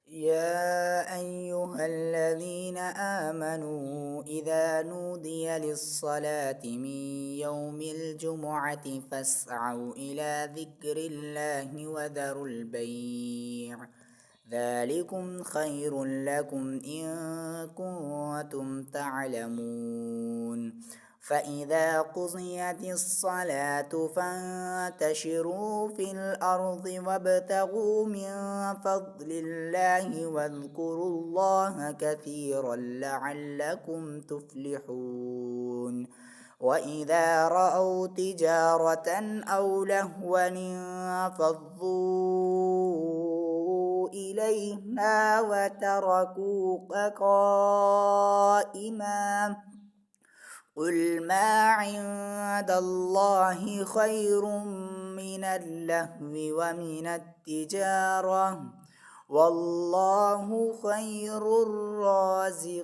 يا أيها الذين آمنوا إذا نودي للصلاة من يوم الجمعة فاسعوا إلى ذكر الله وذروا البيع ذلكم خير لكم إن كنتم تعلمون فإذا قضيت الصلاة فانتشروا في الأرض وابتغوا من فضل الله واذكروا الله كثيرا لعلكم تفلحون وإذا رأوا تجارة أو لهوا انفضوا إليها وتركوك قائما قل ما عند الله خير من اللهو ومن التجارة والله خير الرازقين